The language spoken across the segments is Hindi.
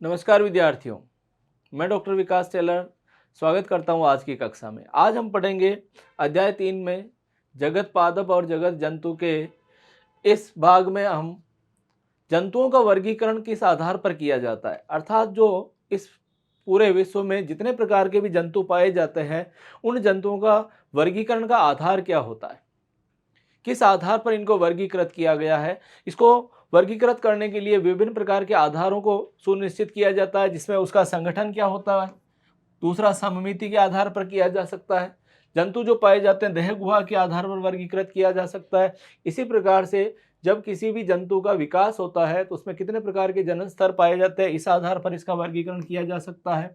नमस्कार विद्यार्थियों, मैं डॉक्टर विकास टेलर स्वागत करता हूं आज की कक्षा में। आज हम पढ़ेंगे अध्याय 3 में जगत पादप और जगत जंतु के इस भाग में हम जंतुओं का वर्गीकरण किस आधार पर किया जाता है, अर्थात जो इस पूरे विश्व में जितने प्रकार के भी जंतु पाए जाते हैं उन जंतुओं का वर्गीकरण का आधार क्या होता है, किस आधार पर इनको वर्गीकृत किया गया है। इसको वर्गीकृत करने के लिए विभिन्न प्रकार के आधारों को सुनिश्चित किया जाता है, जिसमें उसका संगठन क्या होता है। दूसरा, सममिति के आधार पर किया जा सकता है। जंतु जो पाए जाते हैं देह गुहा के आधार पर वर्गीकृत किया जा सकता है। इसी प्रकार से जब किसी भी जंतु का विकास होता है तो उसमें कितने प्रकार के जनन स्तर पाए जाते हैं, इस आधार पर इसका वर्गीकरण किया जा सकता है।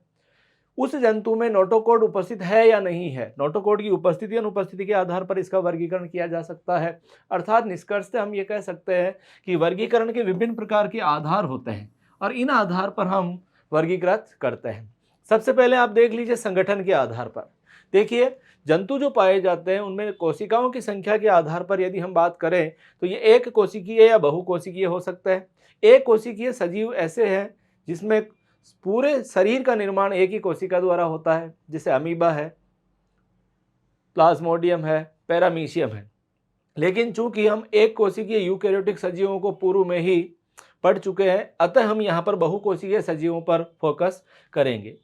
उस जंतु में नोटोकोड उपस्थित है या नहीं है, नोटोकोड की उपस्थिति अनुपस्थिति के आधार पर इसका वर्गीकरण किया जा सकता है। अर्थात निष्कर्ष से हम ये कह सकते हैं कि वर्गीकरण के विभिन्न प्रकार के आधार होते हैं और इन आधार पर हम वर्गीकृत करते हैं। सबसे पहले आप देख लीजिए संगठन के आधार पर। देखिए, जंतु जो पाए जाते हैं उनमें कोशिकाओं की संख्या के आधार पर यदि हम बात करें तो ये एक कोशिकीय या बहुकोशिकीय हो सकता है। एक कोशिकीय सजीव ऐसे हैं जिसमें पूरे शरीर का निर्माण एक ही कोशिका द्वारा होता है, जैसे अमीबा है, प्लाज्मोडियम है, पैरामीशियम है। लेकिन चूंकि हम एक कोशिकीय यूकेरियोटिक सजीवों को पूर्व में ही पढ़ चुके हैं, अतः हम यहाँ पर बहुकोशिकीय सजीवों पर फोकस करेंगे।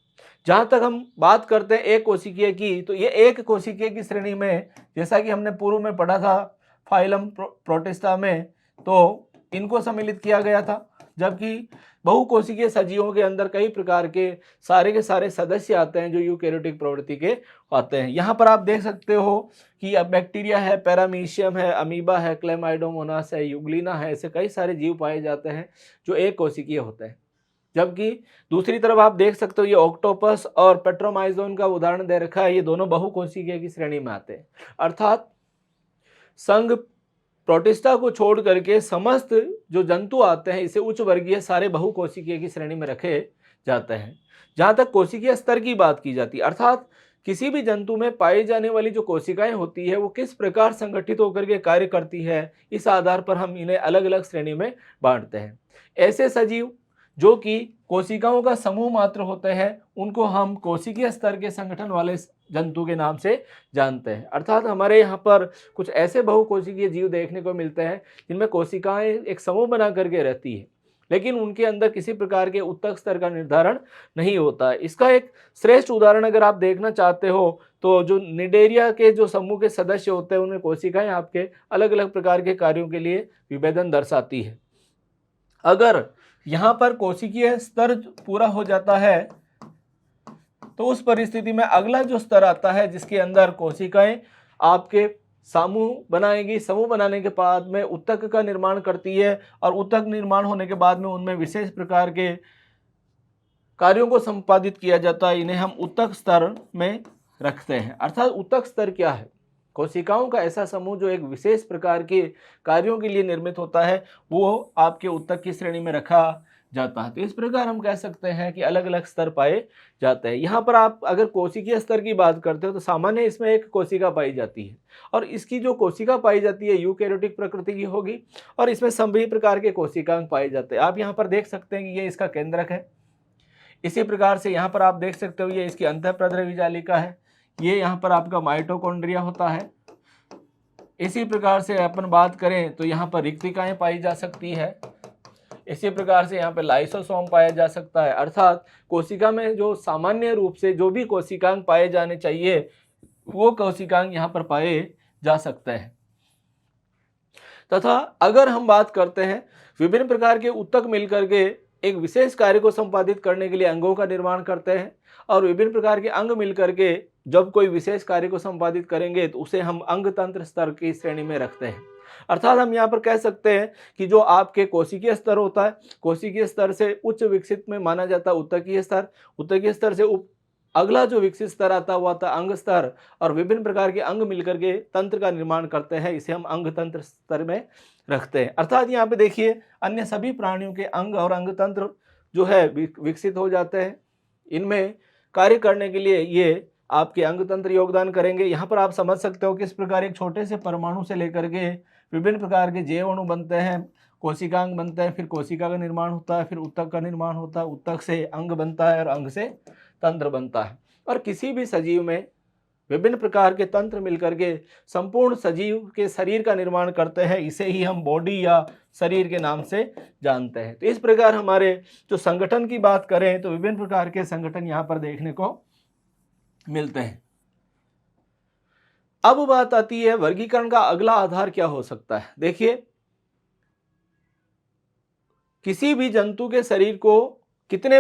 जहाँ तक हम बात करते हैं एक कोशिकीय की, तो ये एक कोशिकीय की श्रेणी में, जैसा कि हमने पूर्व में पढ़ा था फाइलम प्रोटिस्टा में, तो इनको सम्मिलित किया गया था। जबकि बहुकोशिकीय सजीवों के अंदर कई प्रकार के सारे सदस्य आते हैं जो यूकेरियोटिक प्रवृत्ति के आते हैं। यहाँ पर आप देख सकते हो कि अब बैक्टीरिया है, पैरामीशियम है, अमीबा है, क्लेमाइडोमोनास है, यूग्लिना है, ऐसे कई सारे जीव पाए जाते हैं जो एक कोशिकीय होते हैं। जबकि दूसरी तरफ आप देख सकते हो ये ऑक्टोपस और पेट्रोमाइजोन का उदाहरण दे रखा है, ये दोनों बहुकोशिकीय की श्रेणी में आते हैं। अर्थात संघ प्रोटिस्टा को छोड़ करके समस्त जो जंतु आते हैं इसे उच्च वर्गीय सारे बहुकोशिकीय की श्रेणी में रखे जाते हैं। जहाँ तक कोशिकीय स्तर की बात की जाती है, अर्थात किसी भी जंतु में पाई जाने वाली जो कोशिकाएं होती है वो किस प्रकार संगठित होकर के कार्य करती है, इस आधार पर हम इन्हें अलग अलग श्रेणी में बांटते हैं। ऐसे सजीव जो कि कोशिकाओं का समूह मात्र होते हैं उनको हम कोशिकीय स्तर के संगठन वाले जंतु के नाम से जानते हैं। अर्थात हमारे यहाँ पर कुछ ऐसे बहुकोशिकीय जीव देखने को मिलते हैं जिनमें कोशिकाएं एक समूह बना करके रहती है, लेकिन उनके अंदर किसी प्रकार के उत्तक स्तर का निर्धारण नहीं होता है। इसका एक श्रेष्ठ उदाहरण अगर आप देखना चाहते हो तो जो निडेरिया के जो समूह के सदस्य होते हैं उनमें कोशिकाएं आपके अलग अलग प्रकार के कार्यों के लिए विभेदन दर्शाती है। अगर यहाँ पर कोशिकीय स्तर पूरा हो जाता है तो उस परिस्थिति में अगला जो स्तर आता है जिसके अंदर कोशिकाएं आपके समूह बनाएगी। समूह बनाने के बाद में उत्तक का निर्माण करती है और उत्तक निर्माण होने के बाद में उनमें विशेष प्रकार के कार्यों को संपादित किया जाता है। इन्हें हम उत्तक स्तर में रखते हैं। अर्थात उत्तक स्तर क्या है? कोशिकाओं का ऐसा समूह जो एक विशेष प्रकार के कार्यों के लिए निर्मित होता है, वो आपके उत्तक की श्रेणी में रखा जाता है। तो इस प्रकार हम कह सकते हैं कि अलग अलग स्तर पाए जाते हैं। यहाँ पर आप अगर कोशिकीय स्तर की बात करते हो तो सामान्य इसमें एक कोशिका पाई जाती है और इसकी जो कोशिका पाई जाती है यूकेरियोटिक प्रकृति की होगी और इसमें सभी प्रकार के कोशिकांग पाए जाते हैं। आप यहाँ पर देख सकते हैं कि ये इसका केंद्रक है। इसी प्रकार से यहाँ पर आप देख सकते हो ये इसकी अंतःप्रद्रवी जालिका है। ये यहाँ पर आपका माइटोकॉन्ड्रिया होता है। इसी प्रकार से अपन बात करें तो यहाँ पर रिक्तिकाएं पाई जा सकती है। इसी प्रकार से यहाँ पे लाइसोसोम पाया जा सकता है। अर्थात कोशिका में जो सामान्य रूप से जो भी कोशिकांग पाए जाने चाहिए वो कोशिकांग यहाँ पर पाए जा सकते हैं। तथा अगर हम बात करते हैं विभिन्न प्रकार के उत्तक मिलकर के एक विशेष कार्य को संपादित करने के लिए अंगों का निर्माण करते हैं और विभिन्न प्रकार के अंग मिलकर के जब कोई विशेष कार्य को संपादित करेंगे तो उसे हम अंग तंत्र स्तर की श्रेणी में रखते हैं। अर्थात हम यहाँ पर कह सकते हैं कि जो आपके कोशिकीय स्तर होता है, कोशिकीय स्तर से उच्च विकसित में माना जाता है उत्तकीय स्तर। उत्तकीय स्तर से अगला जो विकसित स्तर आता हुआ था अंग स्तर, और विभिन्न प्रकार के अंग मिलकर के तंत्र का निर्माण करते हैं, इसे हम अंग तंत्र स्तर में रखते हैं। अर्थात यहाँ पे देखिए अन्य सभी प्राणियों के अंग और अंग तंत्र जो है विकसित हो जाते हैं। इनमें कार्य करने के लिए ये आपके अंग तंत्र योगदान करेंगे। यहाँ पर आप समझ सकते हो किस प्रकार एक छोटे से परमाणु से लेकर के विभिन्न प्रकार के जैव अणु बनते हैं कोशिकांग बनते हैं, फिर कोशिका का निर्माण होता है, फिर ऊतक का निर्माण होता है, ऊतक से अंग बनता है और अंग से तंत्र बनता है। और किसी भी सजीव में विभिन्न प्रकार के तंत्र मिलकर के संपूर्ण सजीव के शरीर का निर्माण करते हैं। इसे ही हम बॉडी या शरीर के नाम से जानते हैं। तो इस प्रकार हमारे जो संगठन की बात करें तो विभिन्न प्रकार के संगठन यहाँ पर देखने को मिलते हैं। अब बात आती है वर्गीकरण का अगला आधार क्या हो सकता है। देखिए, किसी भी जंतु के शरीर को कितने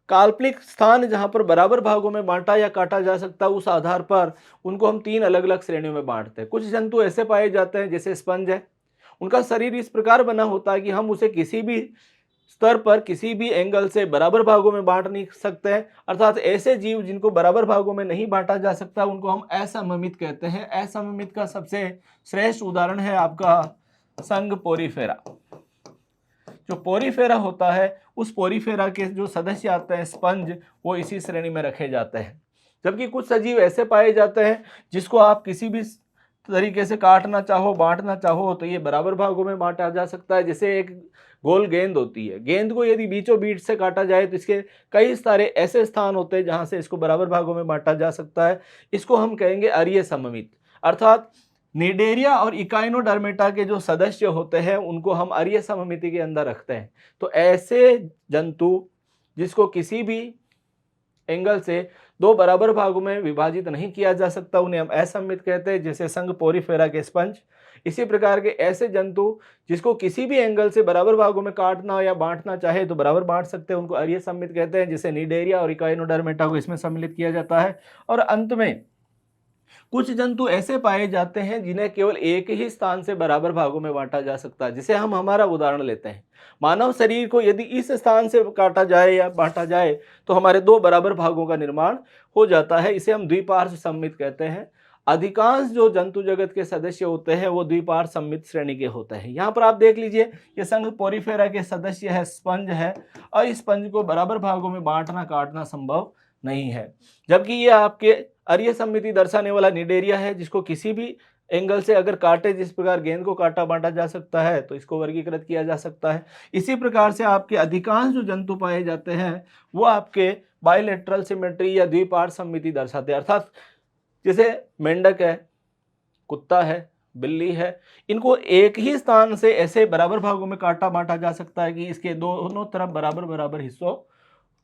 काल्पनिक स्थान जहां पर बराबर भागों में बांटा या काटा जा सकता है, उस आधार पर उनको हम 3 अलग अलग श्रेणियों में बांटते हैं। कुछ जंतु ऐसे पाए जाते हैं जैसे स्पंज है, उनका शरीर इस प्रकार बना होता है कि हम उसे किसी भी स्तर पर किसी भी एंगल से बराबर भागों में बांट नहीं सकते हैं। अर्थात ऐसे जीव जिनको बराबर भागों में नहीं बांटा जा सकता उनको हम असममित कहते हैं। असममित का सबसे श्रेष्ठ उदाहरण है आपका संघ पोरीफेरा। जो पोरीफेरा होता है, उस पोरीफेरा के जो सदस्य आते हैं स्पंज, वो इसी श्रेणी में रखे जाते हैं। जबकि कुछ सजीव ऐसे पाए जाते हैं जिसको आप किसी भी तरीके से काटना चाहो, बांटना चाहो तो ये बराबर भागों में बांटा जा सकता है। जैसे एक गोल गेंद होती है, गेंद को यदि बीचों बीच से काटा जाए तो इसके कई सारे ऐसे स्थान होते हैं जहां से इसको बराबर भागों में बांटा जा सकता है। इसको हम कहेंगे अरीय सममित। अर्थात निडेरिया और इकाइनोडर्मेटा के जो सदस्य होते हैं उनको हम अरीय सममिति के अंदर रखते हैं। तो ऐसे जंतु जिसको किसी भी एंगल से 2 बराबर भागों में विभाजित नहीं किया जा सकता उन्हें हम असममित कहते हैं, जैसे संघ पोरीफेरा के स्पंज। इसी प्रकार के ऐसे जंतु जिसको किसी भी एंगल से बराबर भागों में काटना या बांटना चाहे तो बराबर बांट सकते हैं, उनको अरीय सममित कहते हैं, जैसे निडेरिया और इकाइनोडर्मेटा को इसमें सम्मिलित किया जाता है। और अंत में कुछ जंतु ऐसे पाए जाते हैं जिन्हें केवल एक ही स्थान से बराबर भागों में बांटा जा सकता है। जिसे हम हमारा उदाहरण लेते हैं, मानव शरीर को यदि इस स्थान से काटा जाए या बांटा जाए तो हमारे 2 बराबर भागों का निर्माण हो जाता है। इसे हम द्विपार्श्व सममित कहते हैं। अधिकांश जो जंतु जगत के सदस्य होते हैं वो द्विपार्श्व सममित श्रेणी के होते हैं। यहाँ पर आप देख लीजिए, ये संघ पोरीफेरा के सदस्य है, स्पंज है, और इस स्पंज को बराबर भागों में बांटना काटना संभव नहीं है। जबकि ये आपके अरीय सममिति दर्शाने वाला निडेरिया है, जिसको किसी भी एंगल से अगर काटे, जिस प्रकार गेंद को काटा बांटा जा सकता है, तो इसको वर्गीकृत किया जा सकता है। इसी प्रकार से आपके अधिकांश जो जंतु पाए जाते हैं वो आपके बाइलेटरल सिमेट्री या द्विपार्श्व सममिति दर्शाते हैं। अर्थात जैसे मेंढक है, कुत्ता है, बिल्ली है, इनको एक ही स्थान से ऐसे बराबर भागों में काटा बांटा जा सकता है कि इसके दोनों तरफ बराबर बराबर हिस्सों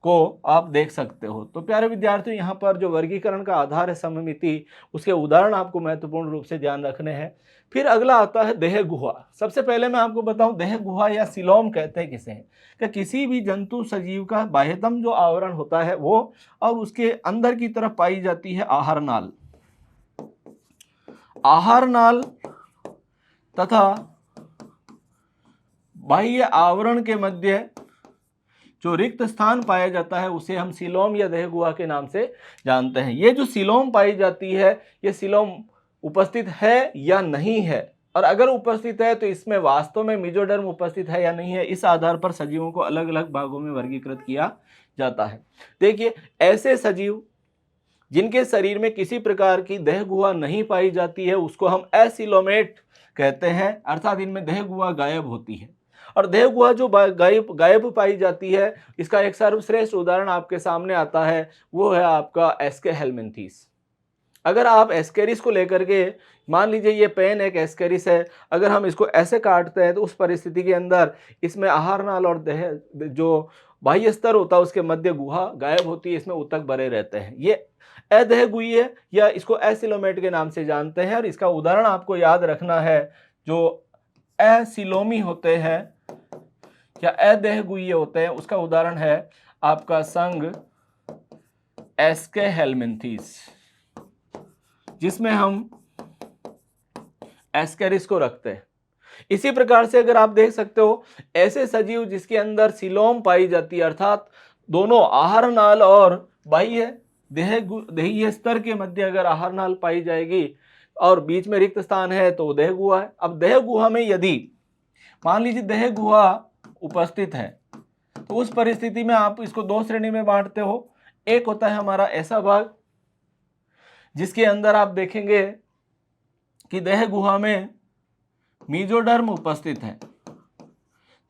को आप देख सकते हो। तो प्यारे विद्यार्थियों, यहाँ पर जो वर्गीकरण का आधार है सममिति, उसके उदाहरण आपको महत्वपूर्ण रूप से ध्यान रखने हैं। फिर अगला आता है देह गुहा। सबसे पहले मैं आपको बताऊं देह गुहा या सीलोम कहते हैं किसे हैं, कि किसी भी जंतु सजीव का बाह्यतम जो आवरण होता है वो, और उसके अंदर की तरफ पाई जाती है आहार नाल। आहार नाल तथा बाह्य आवरण के मध्य जो रिक्त स्थान पाया जाता है उसे हम सीलोम या देह गुहा के नाम से जानते हैं। ये जो सीलोम पाई जाती है, ये सीलोम उपस्थित है या नहीं है, और अगर उपस्थित है तो इसमें वास्तव में मेसोडर्म उपस्थित है या नहीं है, इस आधार पर सजीवों को अलग अलग भागों में वर्गीकृत किया जाता है। देखिए, ऐसे सजीव जिनके शरीर में किसी प्रकार की देह गुहा नहीं पाई जाती है उसको हम एसिलोमेट कहते हैं। अर्थात इनमें देह गुहा गायब होती है। और देह गुहा जो गायब पाई जाती है, इसका एक सर्वश्रेष्ठ उदाहरण आपके सामने आता है, वो है आपका एस्के हेलमिंथीस। अगर आप एस्केरिस को लेकर के, मान लीजिए ये पेन एक एस्केरिस है, अगर हम इसको ऐसे काटते हैं तो उस परिस्थिति के अंदर इसमें आहार नाल और देह जो बाह्य स्तर होता है उसके मध्य गुहा गायब होती है, इसमें ऊतक भरे रहते हैं। ये अदेह गुही है या इसको एसिलोमेट के नाम से जानते हैं। और इसका उदाहरण आपको याद रखना है, जो एसिलोमी होते हैं या अदेह गुही होते हैं, उसका उदाहरण है आपका संघ एस्के हेलमिंथीस, जिसमें हम एस्केरिस को रखते हैं। इसी प्रकार से अगर आप देख सकते हो, ऐसे सजीव जिसके अंदर सीलोम पाई जाती है, अर्थात दोनों आहार नाल और बाह्य देहीय स्तर के मध्य अगर आहार नाल पाई जाएगी और बीच में रिक्त स्थान है तो देह गुहा है। अब देह गुहा में यदि मान लीजिए देह गुहा उपस्थित है तो उस परिस्थिति में आप इसको 2 श्रेणी में बांटते हो। एक होता है हमारा ऐसा भाग जिसके अंदर आप देखेंगे कि देह गुहा में मेसोडर्म उपस्थित है,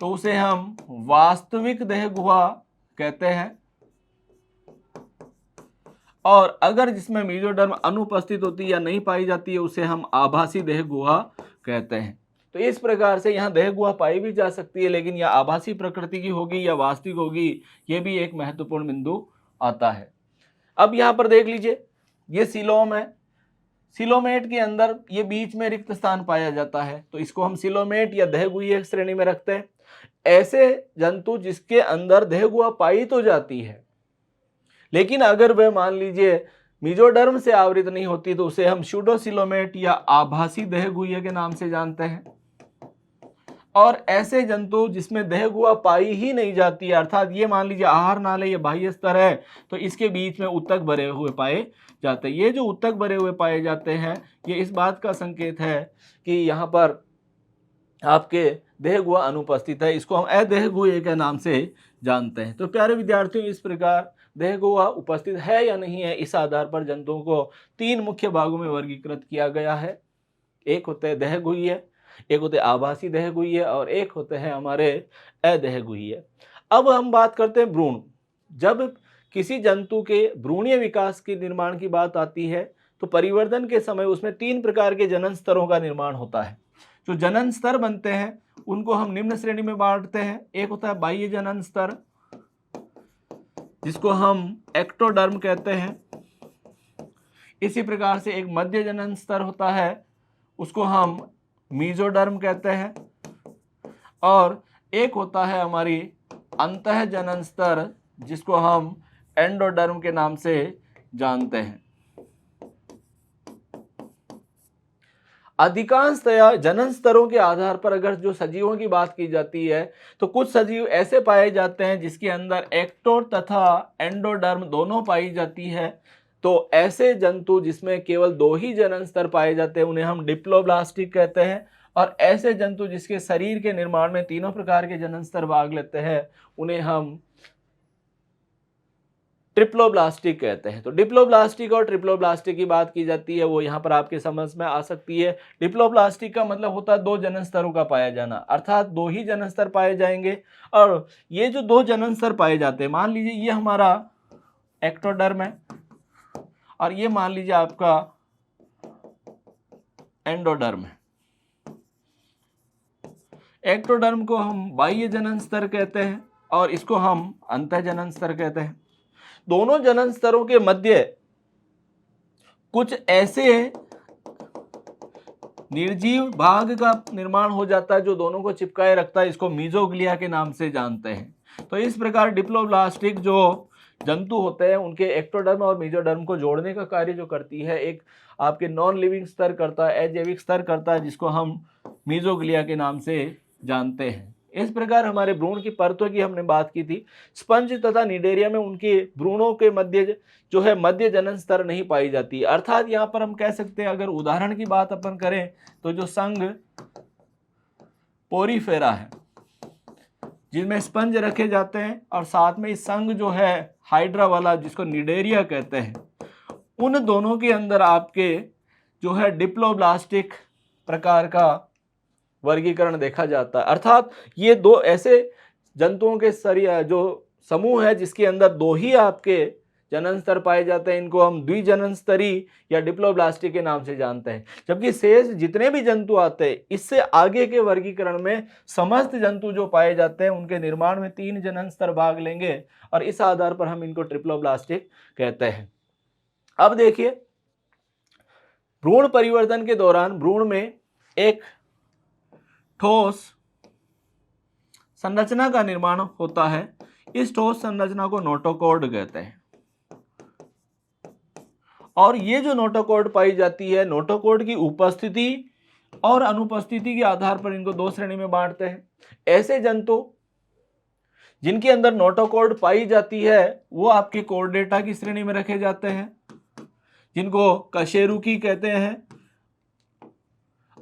तो उसे हम वास्तविक देह गुहा कहते हैं। और अगर जिसमें मेसोडर्म अनुपस्थित होती है या नहीं पाई जाती है उसे हम आभासी देह गुहा कहते हैं। तो इस प्रकार से यहाँ देह गुहा पाई भी जा सकती है, लेकिन यह आभासी प्रकृति की होगी या वास्तविक होगी, ये भी एक महत्वपूर्ण बिंदु आता है। अब यहाँ पर देख लीजिए, ये सीलोम है। सीलोमेट के अंदर ये बीच में रिक्त स्थान पाया जाता है, तो इसको हम सीलोमेट या देह गुहा श्रेणी में रखते हैं। ऐसे जंतु जिसके अंदर देह गुहा पाई तो जाती है, लेकिन अगर वह मान लीजिए मेसोडर्म से आवृत नहीं होती तो उसे हम स्यूडोसीलोमेट या आभासी देह गुहा के नाम से जानते हैं। और ऐसे जंतु जिसमें देह गुहा पाई ही नहीं जाती है, अर्थात ये मान लीजिए आहार नाले या बाह्य स्तर है, तो इसके बीच में ऊतक भरे हुए पाए जाते हैं। ये जो ऊतक भरे हुए पाए जाते हैं, ये इस बात का संकेत है कि यहाँ पर आपके देह गुहा अनुपस्थित है। इसको हम अदेह गुहा के नाम से जानते हैं। तो प्यारे विद्यार्थियों, इस प्रकार देह गुहा उपस्थित है या नहीं है, इस आधार पर जंतुओं को 3 मुख्य भागों में वर्गीकृत किया गया है। एक होते हैं देह गुहा, एक होते हैं आभासी देह गुहा और एक होते हैं हमारे अदेह गुहा। अब हम बात करते हैं भ्रूण। जब किसी जंतु के भ्रूणीय विकास के निर्माण की बात आती है तो परिवर्धन के समय उसमें 3 प्रकार के जनन स्तरों का निर्माण होता है। जो जनन स्तर बनते हैं उनको हम निम्न श्रेणी में बांटते हैं। एक होता है बाह्य जनन स्तर, जिसको हम एक्टोडर्म कहते हैं। इसी प्रकार से एक मध्य जनन स्तर होता है, उसको हम मेसोडर्म कहते हैं। और एक होता है हमारी अंतः जनन स्तर, जिसको हम एंडोडर्म के नाम से जानते हैं। अधिकांशतया जनन स्तरों के आधार पर अगर जो सजीवों की बात की जाती है तो कुछ सजीव ऐसे पाए जाते हैं जिसके अंदर एक्टो तथा एंडोडर्म दोनों पाई जाती है। तो ऐसे जंतु जिसमें केवल 2 ही जनन स्तर पाए जाते हैं उन्हें हम डिप्लोब्लास्टिक कहते हैं। और ऐसे जंतु जिसके शरीर के निर्माण में 3 प्रकार के जनन स्तर भाग लेते हैं उन्हें हम ट्रिप्लोब्लास्टिक कहते हैं। तो डिप्लोब्लास्टिक और ट्रिप्लोब्लास्टिक की बात की जाती है, वो यहाँ पर आपके समझ में आ सकती है। डिप्लोब्लास्टिक का मतलब होता है 2 जनन स्तरों का पाया जाना, अर्थात 2 ही जनन स्तर पाए जाएंगे। और ये जो 2 जनन स्तर पाए जाते हैं, मान लीजिए ये हमारा एक्टोडर्म है और ये मान लीजिए आपका एंडोडर्म है। एक्टोडर्म को हम बाह्य जनन स्तर कहते हैं और इसको हम अंतः जनन स्तर कहते हैं। दोनों जनन स्तरों के मध्य कुछ ऐसे निर्जीव भाग का निर्माण हो जाता है जो दोनों को चिपकाए रखता है, इसको मीजोग्लिया के नाम से जानते हैं। तो इस प्रकार डिप्लोब्लास्टिक जो जंतु होते हैं उनके एक्टोडर्म और मेसोडर्म को जोड़ने का कार्य जो करती है, एक आपके नॉन लिविंग स्तर करता है, अजैविक स्तर करता है, जिसको हम मीजोग्लिया के नाम से जानते हैं। इस प्रकार हमारे भ्रूण की परतों की हमने बात की थी। स्पंज तथा निडेरिया में उनके भ्रूणों के मध्य जो है मध्य जनन स्तर नहीं पाई जाती, अर्थात यहाँ पर हम कह सकते हैं, अगर उदाहरण की बात अपन करें तो जो संघ पोरीफेरा है जिनमें स्पंज रखे जाते हैं और साथ में इस संघ जो है हाइड्रा वाला जिसको निडेरिया कहते हैं, उन दोनों के अंदर आपके जो है डिप्लोब्लास्टिक प्रकार का वर्गीकरण देखा जाता है। अर्थात ये 2 ऐसे जंतुओं के जो समूह है जिसके अंदर 2 ही आपके जनन स्तर पाए जाते हैं, इनको हम द्विजनन स्तरी या डिप्लोब्लास्टिक के नाम से जानते हैं। जबकि शेष जितने भी जंतु आते हैं, इससे आगे के वर्गीकरण में समस्त जंतु जो पाए जाते हैं उनके निर्माण में 3 जनन स्तर भाग लेंगे और इस आधार पर हम इनको ट्रिप्लोब्लास्टिक कहते हैं। अब देखिए, भ्रूण परिवर्तन के दौरान भ्रूण में एक ठोस संरचना का निर्माण होता है। इस ठोस संरचना को नोटोकॉर्ड कहते हैं। और ये जो नोटोकॉर्ड पाई जाती है, नोटोकॉर्ड की उपस्थिति और अनुपस्थिति के आधार पर इनको 2 श्रेणी में बांटते हैं। ऐसे जंतु जिनके अंदर नोटोकॉर्ड पाई जाती है वो आपके कॉर्डेटा की श्रेणी में रखे जाते हैं, जिनको कशेरुकी कहते हैं।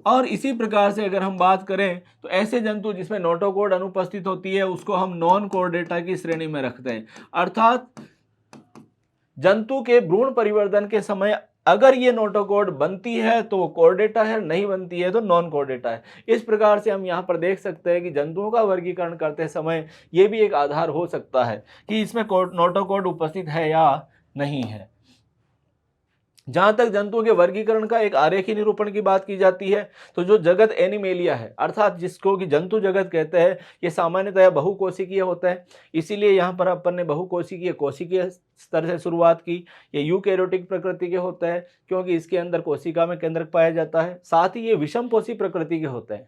और इसी प्रकार से अगर हम बात करें तो ऐसे जंतु जिसमें नोटोकॉर्ड अनुपस्थित होती है उसको हम नॉन कॉर्डेटा की श्रेणी में रखते हैं। अर्थात जंतु के भ्रूण परिवर्तन के समय अगर ये नोटोकॉर्ड बनती है तो वो कोर्डेटा है, नहीं बनती है तो नॉन कोर्डेटा है। इस प्रकार से हम यहाँ पर देख सकते हैं कि जंतुओं का वर्गीकरण करते समय ये भी एक आधार हो सकता है कि इसमें नोटोकॉर्ड उपस्थित है या नहीं है। जहां तक जंतुओं के वर्गीकरण का एक आरेखी निरूपण की बात की जाती है, तो जो जगत एनिमेलिया है, अर्थात जिसको कि जंतु जगत कहते हैं, ये सामान्यतः बहुकोशिकीय होता है। इसीलिए यहाँ पर अपन ने बहुकोशिकीय कोशिकीय स्तर से शुरुआत की। ये यूकैरियोटिक प्रकृति के होते हैं क्योंकि इसके अंदर कोशिका में केंद्रक पाया जाता है। साथ ही ये विषमपोषी प्रकृति के होते हैं,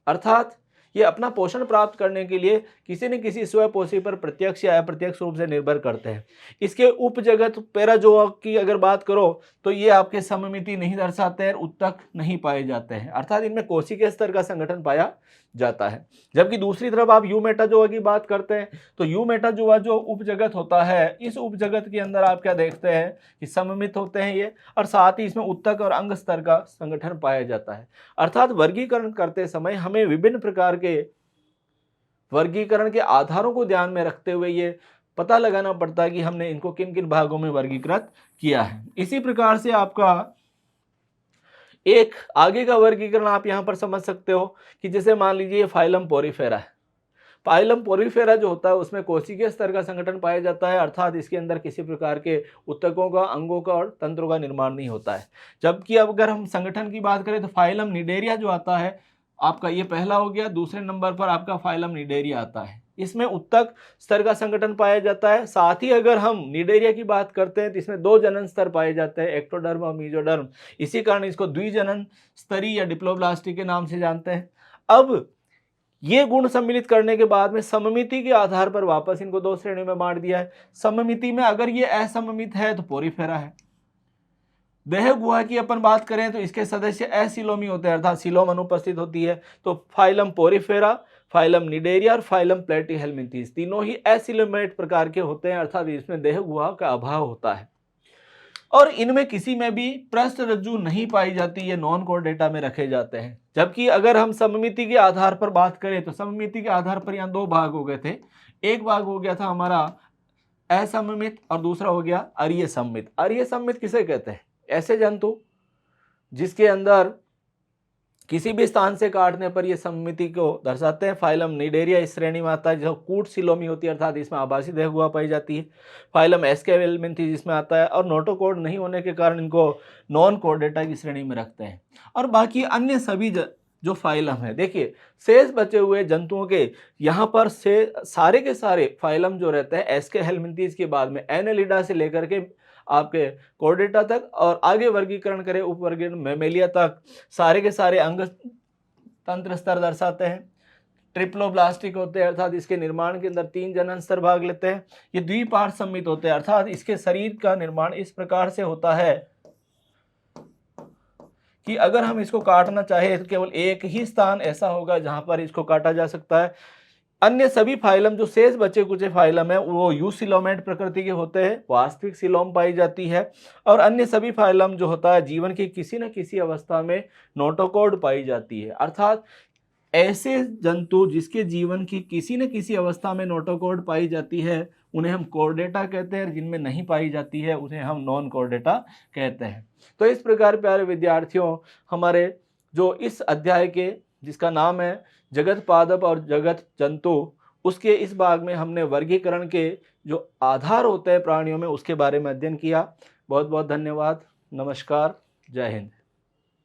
अर्थात ये अपना पोषण प्राप्त करने के लिए किसी न किसी स्वपोषी पर प्रत्यक्ष या अप्रत्यक्ष रूप से निर्भर करते हैं। इसके उपजगत पैराजोआ की अगर बात करो तो ये आपके सममिति नहीं दर्शाते हैं, उत्तक नहीं पाए जाते हैं, अर्थात इनमें कोशिकीय स्तर का संगठन पाया जाता है। जबकि दूसरी तरफ आप यूमेटाजोआ की बात करते हैं तो यूमेटाजोआ जो उपजगत होता है, इस उपजगत के अंदर आप क्या देखते हैं कि सममित होते हैं ये, और साथ ही इसमें उत्तक और अंग स्तर का संगठन पाया जाता है। अर्थात वर्गीकरण करते समय हमें विभिन्न प्रकार के वर्गीकरण के आधारों को ध्यान में रखते हुए ये पता लगाना पड़ता है कि हमने इनको किन किन भागों में वर्गीकृत किया है। इसी प्रकार से आपका एक आगे का वर्गीकरण आप यहां पर समझ सकते हो कि जैसे मान लीजिए फाइलम पोरीफेरा है। फाइलम पोरीफेरा जो होता है उसमें कोशिकीय स्तर का संगठन पाया जाता है, अर्थात इसके अंदर किसी प्रकार के उत्तकों का, अंगों का और तंत्रों का निर्माण नहीं होता है। जबकि अगर हम संगठन की बात करें तो फाइलम निडेरिया जो आता है आपका, ये पहला हो गया। दूसरे नंबर पर आपका फाइलम निडेरिया आता है, इसमें उत्तक स्तर का संगठन पाया जाता है। साथ ही अगर हम निडेरिया की बात करते हैं तो इसमें दो जनन स्तर पाए जाते हैं, एक्टोडर्म और मीजोडर्म। इसी कारण इसको द्विजनन स्तरीय या डिप्लोब्लास्टी के नाम से जानते हैं। अब ये गुण सम्मिलित करने के बाद में सममिति के आधार पर वापस इनको दो श्रेणियों में बांट दिया है। सममिति में अगर ये असममित है तो पोरीफेरा है। देह गुहा की अपन बात करें तो इसके सदस्य असिलोमी होते हैं, अर्थात सिलोम अनुपस्थित होती है। तो फाइलम पोरीफेरा, फाइलम निडेरिया और फाइलम प्लेटीहेल्मिंथीज तीनों ही एसिलोमेट प्रकार के होते हैं, अर्थात इसमें देह गुहा का अभाव होता है और इनमें किसी में भी पृष्ठ रज्जु नहीं पाई जाती, ये नॉन कोर्डेटा में रखे जाते हैं। जबकि अगर हम सममिति के आधार पर बात करें तो सममिति के आधार पर यहाँ दो भाग हो गए थे। एक भाग हो गया था हमारा असममित और दूसरा हो गया अरीय सम्मित। अरीय सम्मित किसे कहते हैं? ऐसे जंतु जिसके अंदर किसी भी स्थान से काटने पर यह सममिति को दर्शाते हैं। फाइलम निडेरिया इस श्रेणी में आता है जो कूट सिलोमी होती है, अर्थात इसमें आभासी देह गुहा पाई जाती है। फाइलम एस्केवेल्मिंथीज जिसमें आता है, और नोटोकॉर्ड नहीं होने के कारण इनको नॉन कोर्डेटा की श्रेणी में रखते हैं। और बाकी अन्य सभी जो फाइलम है, देखिए शेष बचे हुए जंतुओं के यहाँ पर से सारे के सारे फाइलम जो रहते हैं एस्केवेल्मिंथीज के बाद में एनेलिडा से लेकर के आपके कोर्डेटा तक और आगे वर्गीकरण करें उपवर्गीकरण मैमेलिया तक, सारे के सारे अंग तंत्र स्तर दर्शाते हैं। ट्रिप्लोब्लास्टिक होते हैं, अर्थात इसके निर्माण के अंदर 3 जनन स्तर भाग लेते हैं। ये द्विपार्श्व सम्मित होते हैं, अर्थात इसके शरीर का निर्माण इस प्रकार से होता है कि अगर हम इसको काटना चाहे तो केवल एक ही स्थान ऐसा होगा जहां पर इसको काटा जा सकता है। अन्य सभी फाइलम जो शेष बचे कुछ फाइलम है वो यूसिलोमेट प्रकृति के होते हैं, वास्तविक सिलोम पाई जाती है। और अन्य सभी फाइलम जो होता है जीवन की किसी न किसी अवस्था में नोटोकॉर्ड पाई जाती है, अर्थात ऐसे जंतु जिसके जीवन की किसी न किसी अवस्था में नोटोकॉर्ड पाई जाती है उन्हें हम कोर्डेटा कहते हैं, जिनमें नहीं पाई जाती है उन्हें हम नॉन कोर्डेटा कहते हैं। तो इस प्रकार प्यारे विद्यार्थियों, हमारे जो इस अध्याय के जिसका नाम है जगत पादप और जगत जंतु, उसके इस भाग में हमने वर्गीकरण के जो आधार होते हैं प्राणियों में उसके बारे में अध्ययन किया। बहुत बहुत धन्यवाद। नमस्कार। जय हिंद।